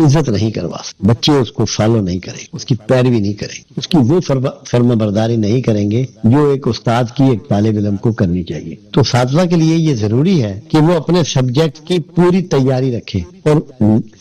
عزت نہیں کروا سکتے، بچے اس کو فالو نہیں کریں، اس کی پیروی نہیں کریں، اس کی وہ فرما برداری نہیں کریں گے جو ایک استاد کی ایک طالب علم کو کرنی چاہیے۔ تو اساتذہ کے لیے یہ ضروری ہے کہ وہ اپنے سبجیکٹ کی پوری تیاری رکھیں۔ اور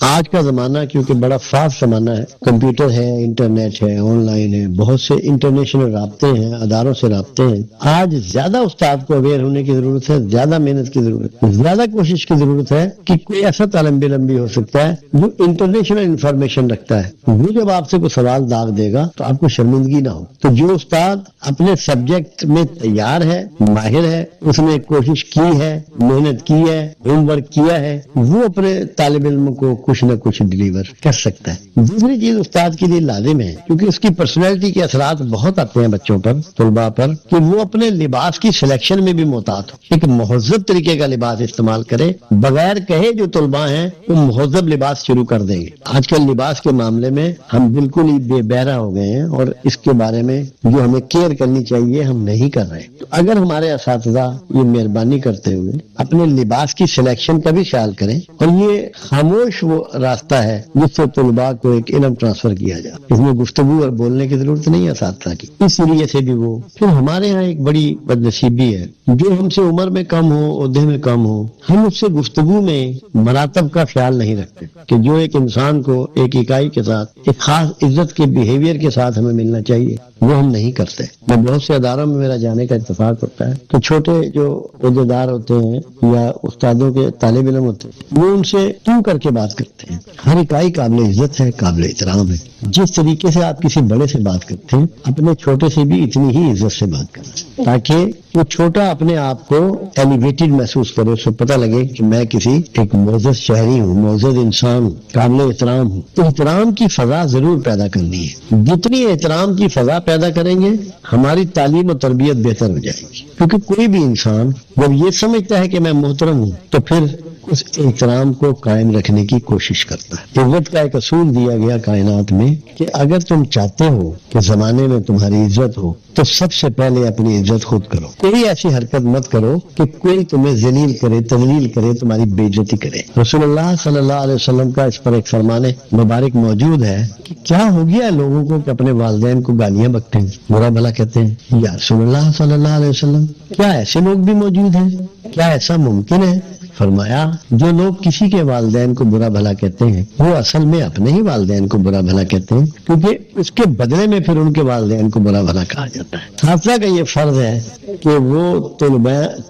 آج کا زمانہ کیونکہ بڑا فاسٹ زمانہ ہے، کمپیوٹر ہے، انٹرنیٹ ہے، آن لائن ہے، بہت سے انٹرنیشنل رابطے ہیں، اداروں سے رابطے ہیں، آج زیادہ استاد کو اویئر ہونے کی ضرورت ہے، زیادہ محنت کی ضرورت ہے، زیادہ کوشش کی ضرورت ہے کہ کوئی ایسا طالب علم بھی ہو سکتا ہے جو انٹرنیشنل انفارمیشن رکھتا ہے، وہ جب آپ سے کوئی سوال داغ دے گا تو آپ کو شرمندگی نہ ہو۔ تو جو استاد اپنے سبجیکٹ میں تیار ہے، ماہر ہے، اس نے کوشش کی ہے، محنت کی ہے، ہوم ورک کیا ہے، وہ اپنے طالب علم کو کچھ نہ کچھ ڈلیور کر سکتا ہے۔ دوسری چیز استاد کے لیے لازم ہے، کیونکہ اس کی پرسنالٹی کے اثرات بہت آتے ہیں بچوں پر، طلباء پر، کہ وہ اپنے لباس کی سلیکشن میں بھی محتاط ہو، ایک مہذب طریقے کا لباس استعمال کرے، بغیر کہے جو طلباء ہیں وہ مہذب لباس شروع کر دیں گے۔ آج کل لباس کے معاملے میں ہم بالکل ہی بے بہرا ہو گئے ہیں، اور اس کے بارے میں جو ہمیں کیئر کرنی چاہیے ہم نہیں کر رہے۔ تو اگر ہمارے اساتذہ یہ مہربانی کرتے ہوئے اپنے لباس کی سلیکشن کا بھی خیال کریں، اور یہ خاموش وہ راستہ ہے جس سے طلباء کو ایک علم ٹرانسفر کیا جائے، اس میں گفتگو اور بولنے کی ضرورت نہیں ہے اساتذہ کی، اس لیے سے بھی وہ پھر ہمارے ہاں ایک بڑی بدنصیبی ہے، جو ہم سے عمر میں کم ہو، عہدے میں کم ہو، ہم اس سے گفتگو میں مراتب کا خیال نہیں رکھتے، کہ جو ایک انسان کو ایک اکائی کے ساتھ ایک خاص عزت کے بیہیویئر کے ساتھ ہمیں ملنا چاہیے وہ ہم نہیں کرتے۔ میں بہت سے اداروں میں میرا جانے کا اتفاق ہوتا ہے تو چھوٹے جو عہدیدار ہوتے ہیں یا استادوں کے طالب علم ہوتے ہیں وہ ان سے تو کر کے بات کرتے ہیں۔ ہر اکائی قابل عزت ہے، قابل احترام ہے، جس طریقے سے آپ کسی بڑے سے بات کرتے ہیں اپنے چھوٹے سے بھی اتنی ہی عزت سے بات کریں، تاکہ وہ چھوٹا اپنے آپ کو ایلیویٹڈ محسوس کرے، اس کو پتہ لگے کہ میں کسی ایک معزز شہری ہوں، معزز انسان ہوں، قابل احترام ہوں۔ تو احترام کی فضا ضرور پیدا کرنی ہے، جتنی احترام کی فضا پیدا کریں گے ہماری تعلیم و تربیت بہتر ہو جائے گی، کیونکہ کوئی بھی انسان جب یہ سمجھتا ہے کہ میں محترم ہوں تو پھر اس احترام کو قائم رکھنے کی کوشش کرتا ہے۔ عزت کا ایک اصول دیا گیا کائنات میں کہ اگر تم چاہتے ہو کہ زمانے میں تمہاری عزت ہو تو سب سے پہلے اپنی عزت خود کرو، کوئی ایسی حرکت مت کرو کہ کوئی تمہیں ذلیل کرے، تذلیل کرے، تمہاری بے عزتی کرے۔ رسول اللہ صلی اللہ علیہ وسلم کا اس پر ایک فرمان مبارک موجود ہے کہ کیا ہو گیا لوگوں کو کہ اپنے والدین کو گالیاں بکتے ہیں، برا بھلا کہتے ہیں۔ یا رسول اللہ صلی اللہ علیہ وسلم، کیا ایسے لوگ بھی موجود ہیں؟ کیا ایسا ممکن ہے؟ فرمایا جو لوگ کسی کے والدین کو برا بھلا کہتے ہیں وہ اصل میں اپنے ہی والدین کو برا بھلا کہتے ہیں، کیونکہ اس کے بدلے میں پھر ان کے والدین کو برا بھلا کہا جاتا ہے۔ اساتذہ کا یہ فرض ہے کہ وہ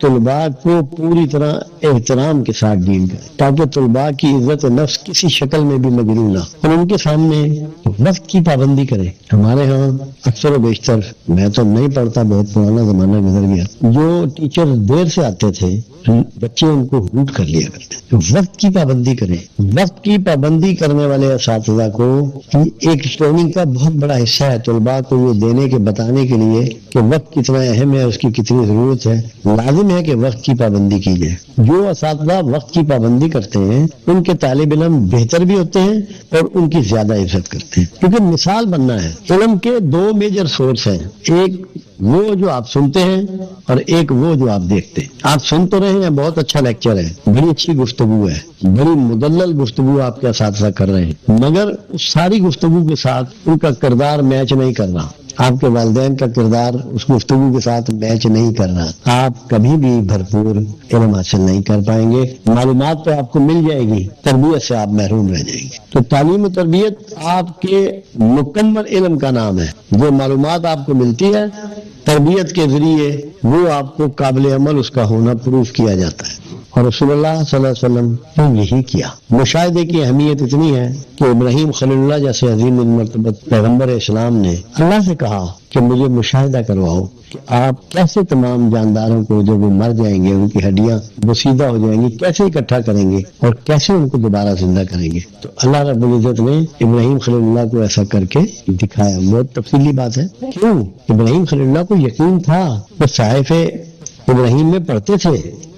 طلباء کو پوری طرح احترام کے ساتھ ڈیل کرے، تاکہ طلباء کی عزت نفس کسی شکل میں بھی مجروح نہ ہو، اور ان کے سامنے وقت کی پابندی کرے۔ ہمارے ہاں اکثر و بیشتر، میں تو نہیں پڑھتا، بہت پرانا زمانہ گزر گیا، جو ٹیچر دیر سے آتے تھے بچے ان کو ہوٹ کر لیا کرتے ہیں۔ وقت کی پابندی کریں۔ وقت کی پابندی کرنے والے اساتذہ کو ایک ٹریننگ کا بہت بڑا حصہ ہے طلباء کو یہ دینے کے بتانے کے لیے کہ وقت کتنا اہم ہے، اس کی کتنی ضرورت ہے۔ لازم ہے کہ وقت کی پابندی کی جائے۔ جو اساتذہ وقت کی پابندی کرتے ہیں ان کے طالب علم بہتر بھی ہوتے ہیں اور ان کی زیادہ عزت کرتے ہیں، کیونکہ مثال بننا ہے۔ علم کے دو میجر سورس ہیں، ایک وہ جو آپ سنتے ہیں اور ایک وہ جو آپ دیکھتے ہیں۔ آپ سن تو رہے ہیں، بہت اچھا لیکچر ہے، بڑی اچھی گفتگو ہے، بڑی مدلل گفتگو آپ کے اساتذہ کر رہے ہیں، مگر اس ساری گفتگو کے ساتھ ان کا کردار میچ نہیں کر رہا۔ آپ کے والدین کا کردار اس گفتگو کے ساتھ میچ نہیں کر رہا۔ آپ کبھی بھی بھرپور علم حاصل نہیں کر پائیں گے۔ معلومات تو آپ کو مل جائے گی، تربیت سے آپ محروم رہ جائیں گے۔ تو تعلیم و تربیت آپ کے مکمل علم کا نام ہے۔ جو معلومات آپ کو ملتی ہے تربیت کے ذریعے وہ آپ کو قابل عمل اس کا ہونا پروف کیا جاتا ہے، اور رسول اللہ صلی اللہ علیہ وسلم نے یہی کیا۔ مشاہدے کی اہمیت اتنی ہے کہ ابراہیم خلیل اللہ جیسے عظیم المرتبت پیغمبر اسلام نے اللہ سے کہا کہ مجھے مشاہدہ کرواؤ کہ آپ کیسے تمام جانداروں کو جب وہ مر جائیں گے، ان کی ہڈیاں بسیدہ ہو جائیں گی، کیسے اکٹھا کریں گے اور کیسے ان کو دوبارہ زندہ کریں گے۔ تو اللہ رب العزت نے ابراہیم خلیل اللہ کو ایسا کر کے دکھایا۔ بہت تفصیلی بات ہے۔ کیوں؟ ابراہیم خلیل اللہ کو یقین تھا، وہ صحائف ابراہیم میں پڑھتے تھے،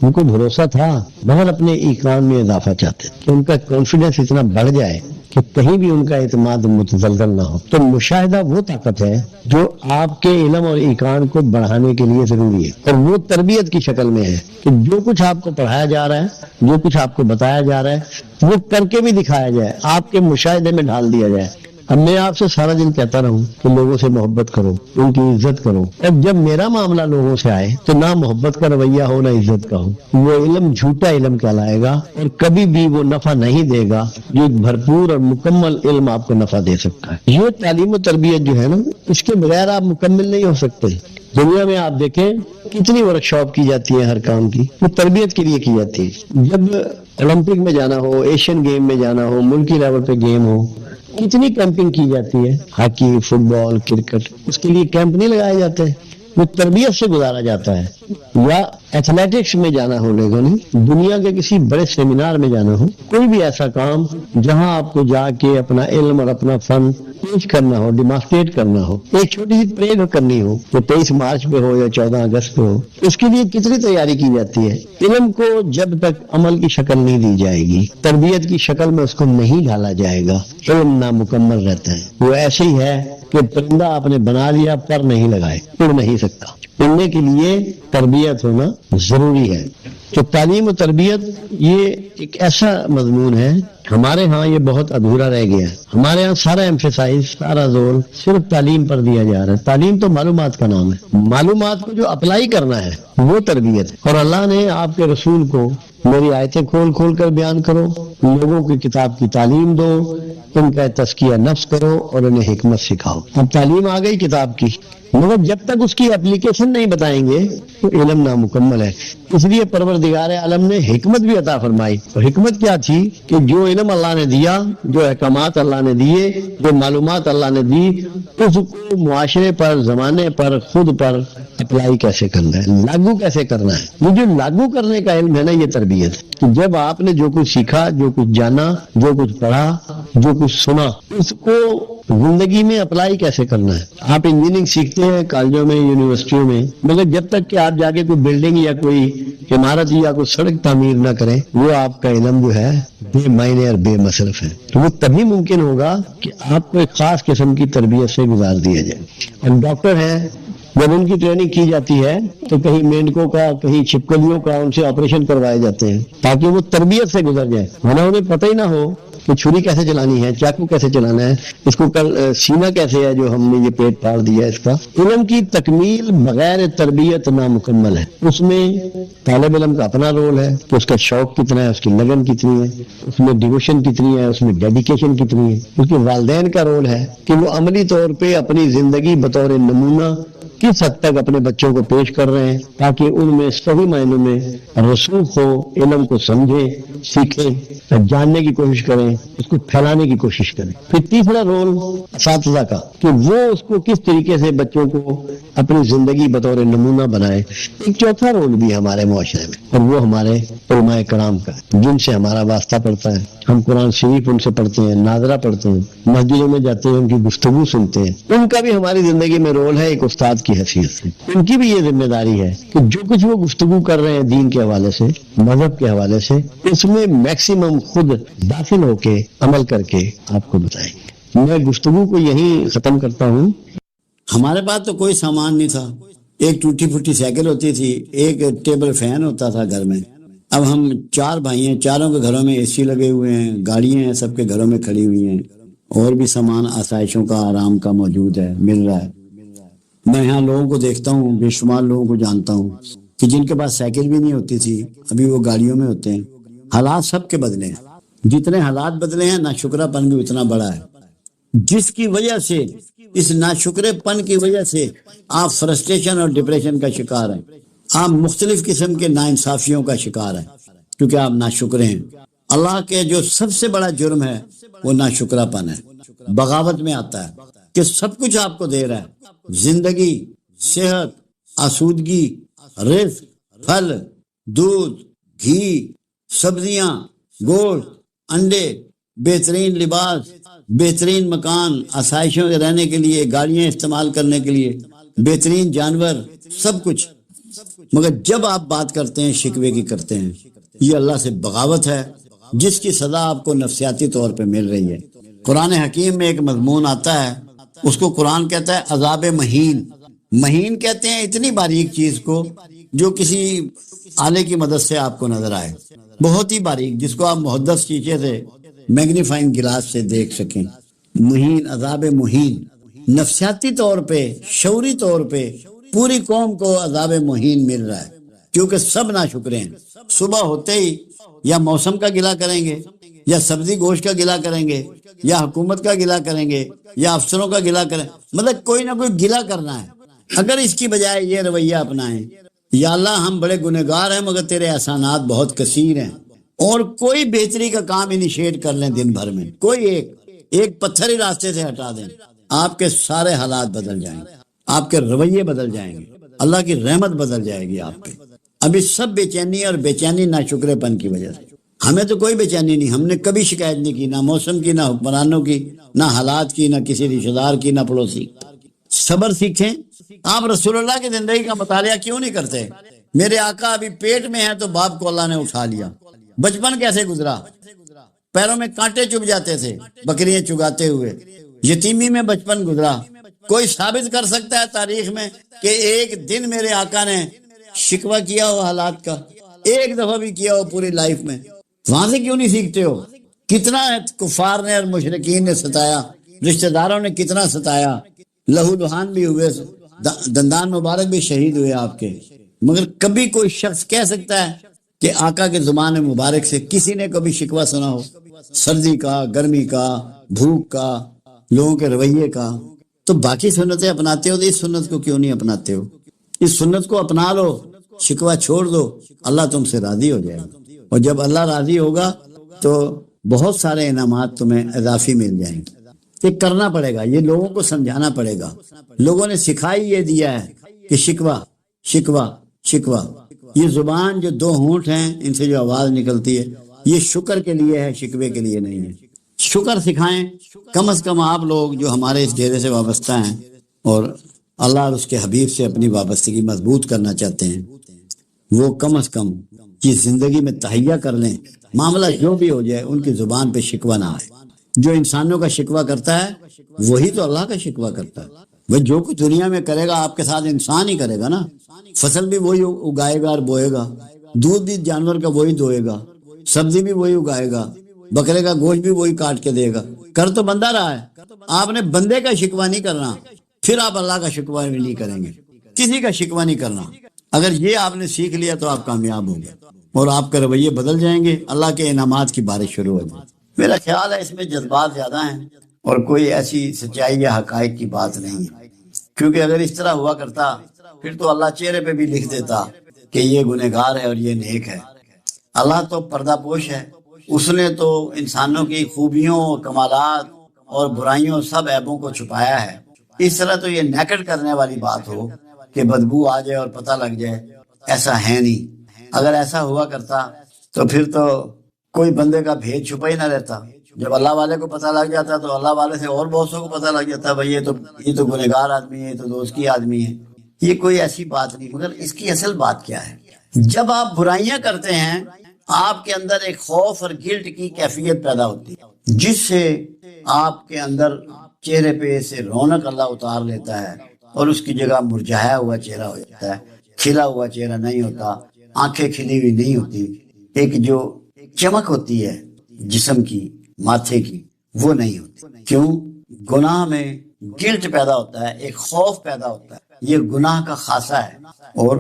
ان کو بھروسہ تھا، مگر اپنے ایمان میں اضافہ چاہتے کہ ان کا کانفیڈنس اتنا بڑھ جائے کہ کہیں بھی ان کا اعتماد متزلزل نہ ہو. تو مشاہدہ وہ طاقت ہے جو آپ کے علم اور ایقان کو بڑھانے کے لیے ضروری ہے، اور وہ تربیت کی شکل میں ہے کہ جو کچھ آپ کو پڑھایا جا رہا ہے، جو کچھ آپ کو بتایا جا رہا ہے، وہ کر کے بھی دکھایا جائے، آپ کے مشاہدے میں ڈھال دیا جائے. اب میں آپ سے سارا دن کہتا رہوں کہ لوگوں سے محبت کرو، ان کی عزت کرو. اب جب میرا معاملہ لوگوں سے آئے تو نہ محبت کا رویہ ہو نہ عزت کا ہو، وہ علم جھوٹا علم کہلائے گا، اور کبھی بھی وہ نفع نہیں دے گا جو ایک بھرپور اور مکمل علم آپ کو نفع دے سکتا ہے. یہ تعلیم و تربیت جو ہے نا، اس کے بغیر آپ مکمل نہیں ہو سکتے. دنیا میں آپ دیکھیں کتنی ورک شاپ کی جاتی ہے ہر کام کی، وہ تربیت کے لیے کی جاتی ہے. جب اولمپک میں جانا ہو، ایشین گیم میں جانا ہو، ملکی لیول پہ گیم ہو، کتنی کیمپنگ کی جاتی ہے، ہاکی، فٹ بال، کرکٹ، اس کے لیے کیمپ نہیں لگائے جاتے، وہ تربیت سے گزارا جاتا ہے. یا ایتھلیٹکس میں جانا ہو، لوگوں نے دنیا کے کسی بڑے سیمینار میں جانا ہو، کوئی بھی ایسا کام جہاں آپ کو جا کے اپنا علم اور اپنا فن پیش کرنا ہو، ڈیمانسٹریٹ کرنا ہو، ایک چھوٹی سی پریڈ کرنی ہو، وہ 23 مارچ پہ ہو یا 14 اگست پہ ہو، اس کے لیے کتنی تیاری کی جاتی ہے. علم کو جب تک عمل کی شکل نہیں دی جائے گی، تربیت کی شکل میں اس کو نہیں ڈالا جائے گا، علم نامکمل رہتا ہے. وہ ایسے ہی ہے کہ پرندہ آپ نے بنا لیا، پر نہیں لگائے، اڑ نہیں سکتا. اڑنے کے لیے تربیت ہونا ضروری ہے. تو تعلیم و تربیت یہ ایک ایسا مضمون ہے، ہمارے ہاں یہ بہت ادھورا رہ گیا ہے. ہمارے ہاں سارا ایمفیسائز، سارا زور صرف تعلیم پر دیا جا رہا ہے. تعلیم تو معلومات کا نام ہے، معلومات کو جو اپلائی کرنا ہے وہ تربیت ہے. اور اللہ نے آپ کے رسول کو میری آیتیں کھول کھول کر بیان کرو، لوگوں کی کتاب کی تعلیم دو، ان کا تزکیہ نفس کرو اور انہیں حکمت سکھاؤ. اب تعلیم آ گئی کتاب کی، مگر جب تک اس کی اپلیکیشن نہیں بتائیں گے تو علم نامکمل ہے. اس لیے پروردگار عالم نے حکمت بھی عطا فرمائی. تو حکمت کیا تھی کہ جو علم اللہ نے دیا، جو احکامات اللہ نے دیے، جو معلومات اللہ نے دی، اس کو معاشرے پر، زمانے پر، خود پر اپلائی کیسے کرنا ہے، لاگو کیسے کرنا ہے. یہ جو لاگو کرنے کا علم ہے نا، یہ تربیت ہے. کہ جب آپ نے جو کچھ سیکھا، جو کچھ جانا، جو کچھ پڑھا، جو کچھ سنا، اس کو زندگی میں اپلائی کیسے کرنا ہے. آپ انجینئرنگ سیکھتے ہیں کالجوں میں، یونیورسٹیوں میں، مگر جب تک کہ آپ جا کے کوئی بلڈنگ یا کوئی عمارت یا کوئی سڑک تعمیر نہ کریں، وہ آپ کا علم جو ہے بے معنی اور بے مصرف ہے. تو وہ تبھی ممکن ہوگا کہ آپ کو ایک خاص قسم کی تربیت سے گزار دیا جائے. ہم ڈاکٹر ہیں، جب ان کی ٹریننگ کی جاتی ہے تو کہیں مینڈکوں کا، کہیں چھپکلیوں کا ان سے آپریشن کروائے جاتے ہیں تاکہ وہ تربیت سے گزر جائے. ورنہ انہیں پتہ ہی نہ ہو کہ چھری کیسے چلانی ہے، چاقو کیسے چلانا ہے، اس کو سینہ کیسے ہے جو ہم نے یہ پیٹ پھاڑ دیا. اس کا علم کی تکمیل بغیر تربیت نامکمل ہے. اس میں طالب علم کا اپنا رول ہے کہ اس کا شوق کتنا ہے، اس کی لگن کتنی ہے، اس میں ڈیووشن کتنی ہے، اس میں ڈیڈیکیشن کتنی ہے. اس کے والدین کا رول ہے کہ وہ عملی طور پہ اپنی زندگی بطور نمونہ کس حد تک اپنے بچوں کو پیش کر رہے ہیں تاکہ ان میں صحیح معنوں میں رسوخ ہو، علم کو سمجھیں، سیکھیں، جاننے کی کوشش کریں، اس کو پھیلانے کی کوشش کریں. پھر تیسرا رول اساتذہ کا کہ وہ اس کو کس طریقے سے بچوں کو اپنی زندگی بطور نمونہ بنائے. ایک چوتھا رول بھی ہمارے معاشرے میں، اور وہ ہمارے علماء کرام کا ہے جن سے ہمارا واسطہ پڑتا ہے. ہم قرآن شریف ان سے پڑھتے ہیں، ناظرہ پڑھتے ہیں، مسجدوں میں جاتے ہیں، ان کی گفتگو سنتے ہیں. ان کا بھی ہماری زندگی میں رول ہے ایک استاد کی حیثیت سے. ان کی بھی یہ ذمہ داری ہے کہ جو کچھ وہ گفتگو کر رہے ہیں دین کے حوالے سے، مذہب کے حوالے سے، اس میں میکسیمم خود داخل ہو کے عمل کر کے آپ کو بتائیں. میں گفتگو کو یہیں ختم کرتا ہوں. ہمارے پاس تو کوئی سامان نہیں تھا. ایک ٹوٹی پھوٹی سائیکل ہوتی تھی، ایک ٹیبل فین ہوتا تھا گھر میں. اب ہم 4 بھائی ہیں، چاروں کے گھروں میں اے سی لگے ہوئے ہیں، گاڑیاں ہیں، سب کے گھروں میں کھڑی ہوئی ہیں، اور بھی سامان آسائشوں کا، آرام کا موجود ہے، مل رہا ہے. میں یہاں لوگوں کو دیکھتا ہوں، بے شمار لوگوں کو جانتا ہوں کہ جن کے پاس سائیکل بھی نہیں ہوتی تھی، ابھی وہ گاڑیوں میں ہوتے ہیں. حالات سب کے بدلے ہیں. جتنے حالات بدلے ہیں، ناشکرا پن بھی اتنا بڑا ہے، جس کی وجہ سے، اس ناشکرے پن کی وجہ سے آپ فرسٹریشن اور ڈپریشن کا شکار ہیں. آپ مختلف قسم کے ناانصافیوں کا شکار ہیں کیونکہ آپ ناشکرے ہیں. اللہ کے جو سب سے بڑا جرم ہے وہ ناشکرا پن ہے. بغاوت میں آتا ہے کہ سب کچھ آپ کو دے رہا ہے، زندگی، صحت، آسودگی، رزق، پھل، دودھ، گھی، سبزیاں، گوشت، انڈے، بہترین لباس، بہترین مکان، آسائشوں کے رہنے کے لیے، گاڑیاں استعمال کرنے کے لیے، بہترین جانور، سب کچھ. مگر جب آپ بات کرتے ہیں، شکوے کی کرتے ہیں، یہ اللہ سے بغاوت ہے جس کی سزا آپ کو نفسیاتی طور پہ مل رہی ہے. قرآن حکیم میں ایک مضمون آتا ہے، اس کو قرآن کہتا ہے عذاب مہین۔ مہین کہتے ہیں اتنی باریک چیز کو جو کسی آلے کی مدد سے آپ کو نظر آئے، بہت ہی باریک، جس کو آپ محدث شیشے سے، میگنیفائنگ گلاس سے دیکھ سکیں۔ مہین، عذاب مہین، نفسیاتی طور پہ، شعوری طور پہ پوری قوم کو عذاب مہین مل رہا ہے، کیونکہ سب ناشکرے ہیں۔ صبح ہوتے ہی یا موسم کا گلہ کریں گے، یا سبزی گوشت کا گلہ کریں گے، یا حکومت کا گلہ کریں گے، یا افسروں کا گلہ کریں، مطلب کوئی نہ کوئی گلہ کرنا ہے۔ اگر اس کی بجائے یہ رویہ اپنائیں، یا اللہ ہم بڑے گنہگار ہیں مگر تیرے احسانات بہت کثیر ہیں، اور کوئی بہتری کا کام انیشیٹ کر لیں دن بھر میں، کوئی ایک پتھر ہی راستے سے ہٹا دیں، آپ کے سارے حالات بدل جائیں گے، آپ کے رویے بدل جائیں گے، اللہ کی رحمت بدل جائے گی آپ پہ۔ ابھی سب بے چینی، اور بے چینی ناشکرے پن کی وجہ سے۔ ہمیں تو کوئی بے چینی نہیں، ہم نے کبھی شکایت نہیں کی، نہ موسم کی، نہ حکمرانوں کی، نہ حالات کی، نہ کسی رشتہ دار کی، نہ پڑوسی۔ صبر سیکھیں۔ آپ رسول اللہ کی زندگی کا مطالعہ کیوں نہیں کرتے؟ میرے آقا ابھی پیٹ میں ہیں تو باپ کو اللہ نے اٹھا لیا۔ بچپن کیسے گزرا؟ پیروں میں کانٹے چبھ جاتے تھے بکریاں چگاتے ہوئے، یتیمی میں بچپن گزرا۔ کوئی ثابت کر سکتا ہے تاریخ میں کہ ایک دن میرے آقا نے شکوہ کیا ہو حالات کا؟ ایک دفعہ بھی کیا ہو پوری لائف میں؟ وہاں سے کیوں نہیں سیکھتے ہو؟ کتنا کفار نے اور مشرکین نے ستایا، رشتہ داروں نے کتنا ستایا، لہو لہان بھی ہوئے، دندان مبارک بھی شہید ہوئے آپ کے، مگر کبھی کوئی شخص کہہ سکتا ہے کہ آقا کے زبان مبارک سے کسی نے کبھی شکوہ سنا ہو؟ سردی کا، گرمی کا، بھوک کا، لوگوں کے رویے کا۔ تو باقی سنتیں اپناتے ہو تو اس سنت کو کیوں نہیں اپناتے ہو؟ اس سنت کو اپنا لو، شکوہ چھوڑ دو، اللہ تم سے راضی ہو جائے گا، اور جب اللہ راضی ہوگا تو بہت سارے انعامات تمہیں اضافی مل جائیں گے۔ یہ کرنا پڑے گا، یہ لوگوں کو سمجھانا پڑے گا۔ لوگوں نے سکھائی یہ دیا ہے کہ شکوہ شکوہ شکوہ، یہ زبان جو دو ہونٹ ہیں ان سے جو آواز نکلتی ہے، یہ شکر کے لیے ہے، شکوے کے لیے نہیں ہے۔ شکر سکھائیں کم از کم آپ لوگ جو ہمارے اس ڈیرے سے وابستہ ہیں اور اللہ اور اس کے حبیب سے اپنی وابستگی مضبوط کرنا چاہتے ہیں، وہ کم از کم یہ زندگی میں تہیہ کر لیں، معاملہ جو بھی ہو جائے ان کی زبان پہ شکوہ نہ آئے۔ جو انسانوں کا شکوہ کرتا ہے وہی تو اللہ کا شکوہ کرتا ہے۔ وہ جو کچھ دنیا میں کرے گا آپ کے ساتھ انسان ہی کرے گا نا، فصل بھی وہی اگائے گا اور بوئے گا، دودھ بھی جانور کا وہی دوئے گا، سبزی بھی وہی اگائے گا، بکرے کا گوشت بھی وہی کاٹ کے دے گا۔ کر تو بندہ رہا ہے، آپ نے بندے کا شکوہ نہیں کرنا، پھر آپ اللہ کا شکوہ بھی نہیں کریں گے، کسی کا شکوہ نہیں کرنا۔ اگر یہ آپ نے سیکھ لیا تو آپ کامیاب ہوں گے اور آپ کے رویے بدل جائیں گے، اللہ کے انعامات کی بارش شروع ہو جائے۔ میرا خیال ہے اس میں جذبات زیادہ ہیں اور کوئی ایسی سچائی یا حقائق کی بات نہیں ہے، کیونکہ اگر اس طرح ہوا کرتا پھر تو اللہ چہرے پہ بھی لکھ دیتا کہ یہ گنہگار ہے اور یہ نیک ہے۔ اللہ تو پردہ پوش ہے، اس نے تو انسانوں کی خوبیوں، کمالات اور برائیوں، سب عیبوں کو چھپایا ہے۔ اس طرح تو یہ نیکٹ کرنے والی بات ہو کہ بدبو آ جائے اور پتہ لگ جائے، ایسا ہے نہیں۔ اگر ایسا ہوا کرتا تو پھر تو کوئی بندے کا بھید چھپا ہی نہ رہتا۔ جب اللہ والے کو پتہ لگ جاتا تو اللہ والے سے اور بہت سو کو پتہ لگ جاتا، بھائی یہ تو گنہگار آدمی ہے، یہ تو دوست کی آدمی ہے۔ یہ کوئی ایسی بات نہیں، مگر اس کی اصل بات کیا ہے؟ جب آپ برائیاں کرتے ہیں آپ کے اندر ایک خوف اور گلٹ کی کیفیت پیدا ہوتی ہے، جس سے آپ کے اندر چہرے پہ سے رونق اللہ اتار لیتا ہے اور اس کی جگہ مرجھایا ہوا چہرہ ہو جاتا ہے، کھلا ہوا چہرہ نہیں ہوتا، آنکھیں کھلی ہوئی نہیں ہوتی، ایک جو چمک ہوتی ہے جسم کی، ماتھے کی، وہ نہیں ہوتی۔ کیوں؟ گناہ میں گلٹ پیدا ہوتا ہے، ایک خوف پیدا ہوتا ہے، یہ گناہ کا خاصہ ہے اور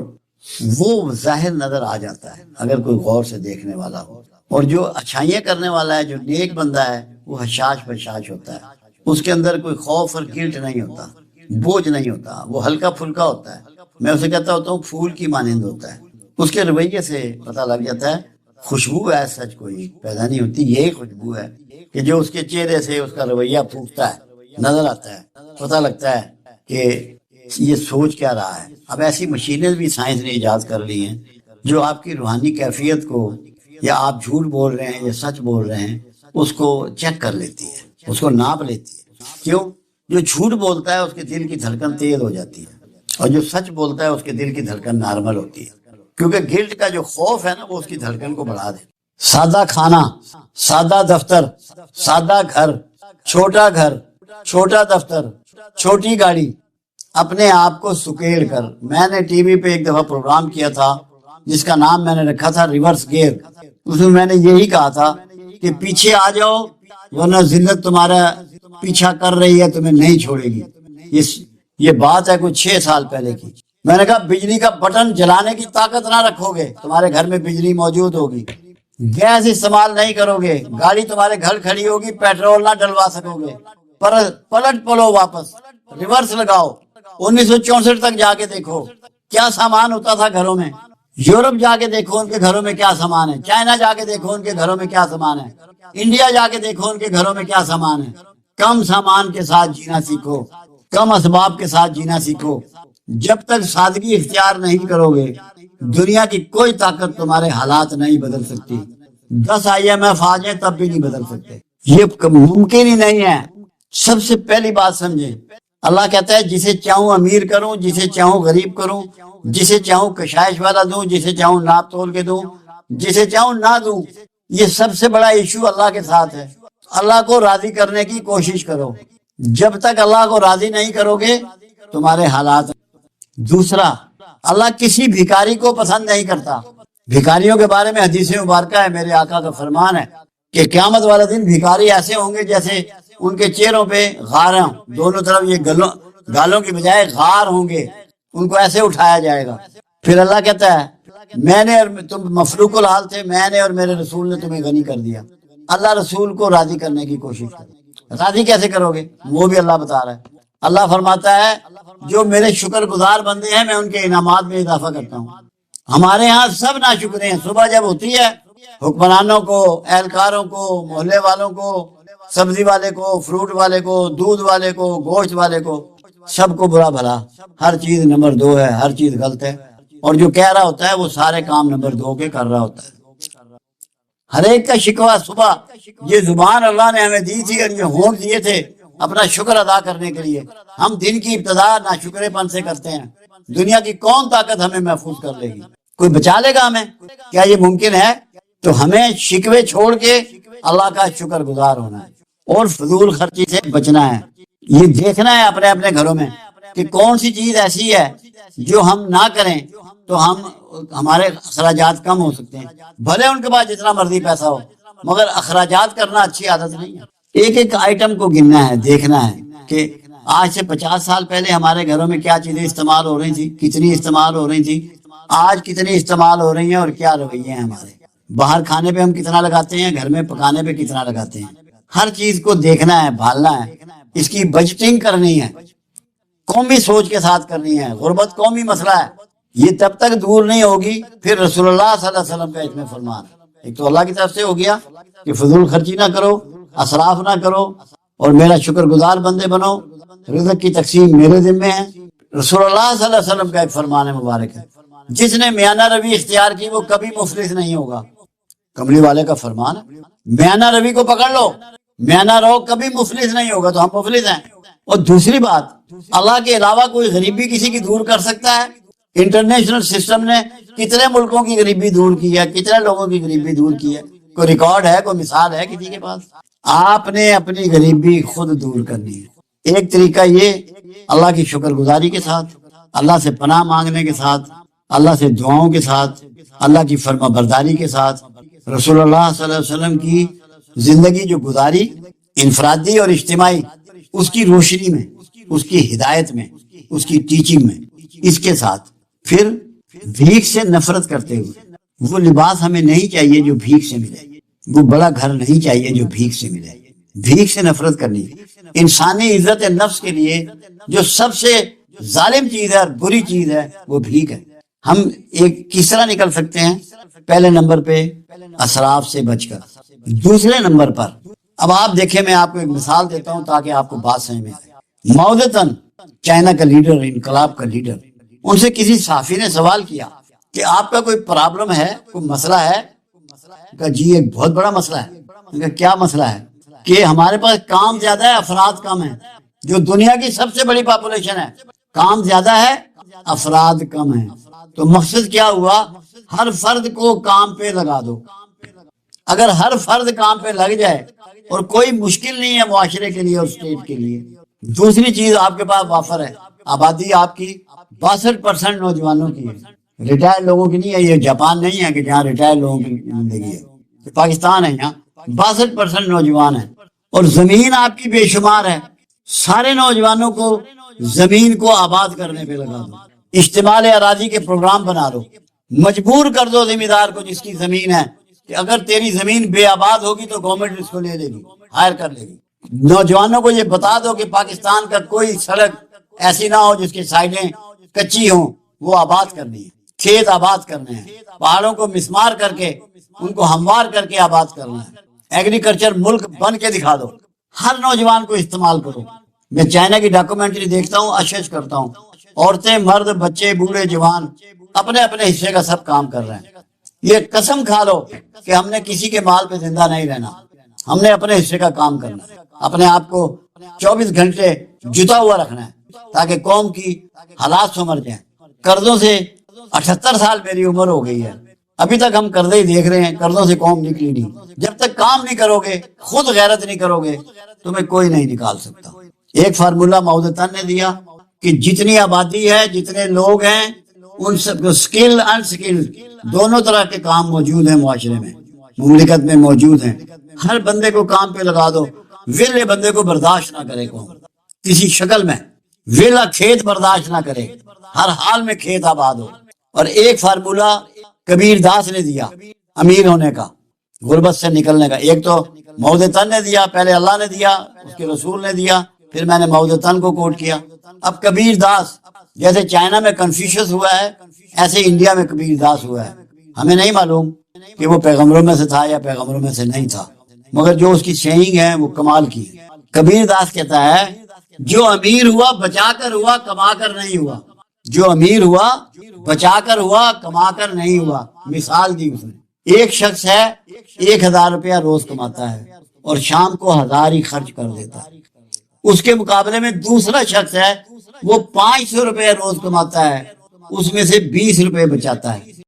وہ ظاہر نظر آ جاتا ہے اگر کوئی غور سے دیکھنے والا ہو۔ اور جو اچھائیاں کرنے والا ہے، جو نیک بندہ ہے، وہ حشاش بشاش ہوتا ہے، اس کے اندر کوئی خوف اور گلٹ نہیں ہوتا، بوجھ نہیں ہوتا، وہ ہلکا پھلکا ہوتا ہے۔ میں اسے کہتا ہوتا ہوں پھول کی مانند ہوتا ہے۔ اس کے رویے سے پتہ لگ جاتا ہے، خوشبو ہے سچ کوئی پیدا نہیں ہوتی، یہی خوشبو ہے کہ جو اس کے چہرے سے اس کا رویہ پھوٹتا ہے، نظر آتا ہے، پتہ لگتا ہے کہ یہ سوچ کیا رہا ہے۔ اب ایسی مشینیں بھی سائنس نے ایجاد کر لی ہیں جو آپ کی روحانی کیفیت کو، یا آپ جھوٹ بول رہے ہیں یا سچ بول رہے ہیں، اس کو چیک کر لیتی ہے، اس کو ناپ لیتی ہے۔ کیوں؟ جو جھوٹ بولتا ہے اس کے دل کی دھڑکن تیز ہو جاتی ہے، اور جو سچ بولتا ہے اس کے دل کی دھڑکن نارمل ہوتی ہے، کیونکہ گلٹ کا جو خوف ہے نا وہ اس کی دھڑکن کو بڑھا دے۔ سادہ کھانا، سادہ دفتر، سادہ گھر، چھوٹا گھر، چھوٹا دفتر، چھوٹی گاڑی، اپنے آپ کو سکیڑ کر. میں نے ٹی وی پہ ایک دفعہ پروگرام کیا تھا جس کا نام میں نے رکھا تھا ریورس گیئر. اس میں نے یہی کہا تھا کہ پیچھے آ جاؤ ورنہ ذلت تمہارا پیچھا کر رہی ہے، تمہیں نہیں چھوڑے گی. یہ بات ہے کوئی 6 سال پہلے کی. میں نے کہا بجلی کا بٹن جلانے کی طاقت نہ رکھو گے، تمہارے گھر میں بجلی موجود ہوگی. گیس استعمال نہیں کرو گے، گاڑی تمہارے گھر کھڑی ہوگی، پیٹرول نہ ڈلوا سکو گے. پلٹ پلو، واپس ریورس لگاؤ. 1964 تک جا کے دیکھو کیا سامان ہوتا تھا گھروں میں. یورپ جا کے دیکھو ان کے گھروں میں کیا سامان ہے. چائنا جا کے دیکھو ان کے گھروں میں کیا سامان ہے. انڈیا جا کے دیکھو ان کے گھروں میں کیا سامان ہے. کم سامان کے ساتھ جینا سیکھو، کم اسباب کے ساتھ جینا سیکھو. جب تک سادگی اختیار نہیں کرو گے دنیا کی کوئی طاقت تمہارے حالات نہیں بدل سکتی. 10 IMF آ جائیں تب بھی نہیں بدل سکتے، یہ ممکن ہی نہیں ہے. سب سے پہلی بات سمجھیں، اللہ کہتا ہے جسے چاہوں امیر کروں، جسے چاہوں غریب کروں، جسے چاہوں کشائش والا دوں، جسے چاہوں ناپ تول کے دوں، جسے چاہوں نہ دوں. یہ سب سے بڑا ایشو اللہ کے ساتھ ہے. اللہ کو راضی کرنے کی کوشش کرو. جب تک اللہ کو راضی نہیں کرو گے تمہارے حالات. دوسرا، اللہ کسی بھکاری کو پسند نہیں کرتا. بھکاریوں کے بارے میں حدیث مبارکہ ہے، میرے آقا کا فرمان ہے کہ قیامت والا دن بھکاری ایسے ہوں گے جیسے ان کے چہروں پہ غار ہوں، دونوں طرف یہ گالوں کی بجائے غار ہوں گے، ان کو ایسے اٹھایا جائے گا. پھر اللہ کہتا ہے میں نے اور تم مفلوق الحال تھے، میں نے اور میرے رسول نے تمہیں غنی کر دیا. اللہ رسول کو راضی کرنے کی کوشش کرو. راضی کیسے کرو گے وہ بھی اللہ بتا رہا ہے. اللہ فرماتا ہے جو میرے شکر گزار بندے ہیں میں ان کے انعامات میں اضافہ کرتا ہوں. ہمارے ہاں سب ناشکرے ہیں. صبح جب ہوتی ہے حکمرانوں کو، اہلکاروں کو، محلے والوں کو، سبزی والے کو، فروٹ والے کو، دودھ والے کو، گوشت والے کو، سب کو برا بھلا. ہر چیز نمبر 2 ہے، ہر چیز غلط ہے. اور جو کہہ رہا ہوتا ہے وہ سارے کام نمبر 2 کے کر رہا ہوتا ہے. ہر ایک کا شکوہ صبح. یہ زبان اللہ نے ہمیں دی تھی اور یہ ہونٹ دیے تھے اپنا شکر ادا کرنے کے لیے. ہم دن کی ابتدا ناشکرے پن سے کرتے ہیں. دنیا کی کون طاقت ہمیں محفوظ کر لے گی؟ کوئی بچا لے گا ہمیں؟ کیا یہ ممکن ہے؟ تو ہمیں شکوے چھوڑ کے اللہ کا شکر گزار ہونا ہے اور فضول خرچی سے بچنا ہے. یہ دیکھنا ہے اپنے اپنے گھروں میں کہ کون سی چیز ایسی ہے جو ہم نہ کریں تو ہمارے اخراجات کم ہو سکتے ہیں. بھلے ان کے پاس جتنا مرضی پیسہ ہو مگر اخراجات کرنا اچھی عادت نہیں ہے. ایک ایک آئٹم کو گننا ہے، دیکھنا ہے کہ آج سے 50 سال پہلے ہمارے گھروں میں کیا چیزیں استعمال ہو رہی تھی، کتنی استعمال ہو رہی تھی، آج کتنی استعمال ہو رہی ہیں اور کیا رویے ہیں ہمارے. باہر کھانے پہ ہم کتنا لگاتے ہیں، گھر میں پکانے پہ کتنا لگاتے ہیں. ہر چیز کو دیکھنا ہے، بھالنا ہے، اس کی بجٹنگ کرنی ہے، قومی سوچ کے ساتھ کرنی ہے. غربت قومی مسئلہ ہے، یہ تب تک دور نہیں ہوگی. پھر رسول اللہ صلی اللہ علیہ وسلم کا اس میں فرمان ہے. ایک تو اللہ کی طرف سے ہو گیا کہ فضول خرچی نہ کرو، اسراف نہ کرو اور میرا شکر گزار بندے بنو. رزق کی تقسیم میرے ذمے ہے. رسول اللہ صلی اللہ علیہ وسلم کا ایک فرمان مبارک ہے جس نے میانہ روی اختیار کی وہ کبھی مفلس نہیں ہوگا. کملی والے کا فرمان ہے میانہ روی کو پکڑ لو، میانہ رہو، کبھی مفلس نہیں ہوگا. تو ہم مفلس ہیں. اور دوسری بات، اللہ کے علاوہ کوئی غریبی کسی کی دور کر سکتا ہے؟ انٹرنیشنل سسٹم نے کتنے ملکوں کی غریبی دور کی ہے، کتنے لوگوں کی غریبی دور کی ہے؟ کوئی ریکارڈ ہے، کوئی مثال ہے کسی کے پاس؟ آپ نے اپنی غریبی خود دور کرنی ہے. ایک طریقہ یہ اللہ کی شکر گزاری کے ساتھ، اللہ سے پناہ مانگنے کے ساتھ، اللہ سے دعاؤں کے ساتھ، اللہ کی فرما برداری کے ساتھ. رسول اللہ صلی اللہ علیہ وسلم کی زندگی جو گزاری انفرادی اور اجتماعی، اس کی روشنی میں، اس کی ہدایت میں، اس کی ٹیچنگ میں، اس کے ساتھ پھر بھیک سے نفرت کرتے ہوئے. وہ لباس ہمیں نہیں چاہیے جو بھیک سے ملے، وہ بڑا گھر نہیں چاہیے جو بھیک سے ملے. بھیک سے نفرت کرنی. انسانی عزت نفس کے لیے جو سب سے ظالم چیز ہے اور بری چیز ہے وہ بھیک ہے. ہم ایک کس طرح نکل سکتے ہیں؟ پہلے نمبر پہ اسراف سے بچ کر. دوسرے نمبر پر اب آپ دیکھیں، میں آپ کو ایک مثال دیتا ہوں تاکہ آپ کو بات سمجھ میں آئے. ماؤ زے تن، چائنا کا لیڈر، انقلاب کا لیڈر، ان سے کسی صحافی نے سوال کیا کہ آپ کا کوئی پرابلم ہے، کوئی مسئلہ ہے؟ کہا جی ایک بہت بڑا مسئلہ ہے. کہا کیا مسئلہ ہے؟ کہ ہمارے پاس کام زیادہ ہے، افراد کم ہیں. جو دنیا کی سب سے بڑی پاپولیشن ہے، کام زیادہ ہے، افراد کم ہیں. تو مقصد کیا ہوا؟ ہر فرد کو کام پہ لگا دو. اگر ہر فرد کام پہ لگ جائے اور کوئی مشکل نہیں ہے معاشرے کے لیے اور اسٹیٹ کے لیے۔ دوسری چیز آپ کے پاس وافر ہے، آبادی آپ کی 62% نوجوانوں کی ہے، ریٹائر لوگوں کی نہیں ہے۔ یہ جاپان نہیں ہے کہ جہاں ریٹائر لوگوں کی زندگی ہے، پاکستان ہے، یہاں 62% نوجوان ہیں، اور زمین آپ کی بے شمار ہے۔ سارے نوجوانوں کو زمین کو آباد کرنے پہ لگا دو، اشتمال اراضی کے پروگرام بنا دو، مجبور کر دو ذمہ دار کو جس کی زمین ہے کہ اگر تیری زمین بے آباد ہوگی تو گورنمنٹ اس کو لے لے گی، ہائر کر لے گی۔ نوجوانوں کو یہ بتا دو کہ پاکستان کا کوئی سڑک ایسی نہ ہو جس کی سائڈیں کچی ہوں، وہ آباد کرنی ہے، کھیت آباد کرنے ہیں، پہاڑوں کو مسمار کر کے ان کو ہموار کر کے آباد کرنا ہے، ایگریکلچر ملک بن کے دکھا دو، ہر نوجوان کو استعمال کرو۔ میں چائنا کی ڈاکومنٹری دیکھتا ہوں، اشش کرتا ہوں، عورتیں، مرد، بچے، بوڑھے، جوان اپنے اپنے حصے کا سب کام کر رہے ہیں۔ یہ قسم کھا لو کہ ہم نے کسی کے مال پہ زندہ نہیں رہنا، ہم نے اپنے حصے کا کام کرنا ہے، اپنے آپ کو 24 گھنٹے جتا ہوا رکھنا ہے تاکہ قوم کی حالات سمر جائیں۔ قرضوں سے 78 سال میری عمر ہو گئی ہے، ابھی تک ہم قرضے ہی دیکھ رہے ہیں، قرضوں سے قوم نکلی نہیں۔ جب تک کام نہیں کرو گے، خود غیرت نہیں کرو گے، تمہیں کوئی نہیں نکال سکتا۔ ایک فارمولہ ماؤ نے دیا کہ جتنی آبادی ہے، جتنے لوگ ہیں، ان سب کو سکل ان سکل دونوں طرح کے کام موجود ہیں معاشرے میں، مملکت میں موجود ہیں۔ ہر بندے کو کام پہ لگا دو، ویلے بندے کو برداشت نہ کرے قوم کسی شکل میں، ویلا کھیت برداشت نہ کرے، ہر حال میں کھیت آباد ہو۔ اور ایک فارمولہ کبیر داس نے دیا امیر ہونے کا، غربت سے نکلنے کا۔ ایک تو ماؤ نے دیا، پہلے اللہ نے دیا، اس کے رسول نے دیا، پھر میں نے ماؤ کو کوٹ کیا۔ اب کبیر داس، جیسے چائنا میں کنفیوشس ہوا ہے، ایسے انڈیا میں کبیر داس ہوا ہے۔ ہمیں نہیں معلوم کہ وہ پیغمبروں میں سے تھا یا پیغمبروں میں سے نہیں تھا، مگر جو اس کی سیئنگ ہے وہ کمال کی ہے۔ کبیر داس کہتا ہے جو امیر ہوا بچا کر ہوا، کما کر نہیں ہوا۔ جو امیر ہوا بچا کر ہوا، کما کر نہیں ہوا۔ مثال دی اس نے، ایک شخص ہے 1000 روپیہ روز کماتا ہے اور شام کو 1000 ہی خرچ کر دیتا ہے۔ اس کے مقابلے میں دوسرا شخص ہے، وہ 500 روپے روز کماتا ہے، اس میں سے 20 روپے بچاتا ہے۔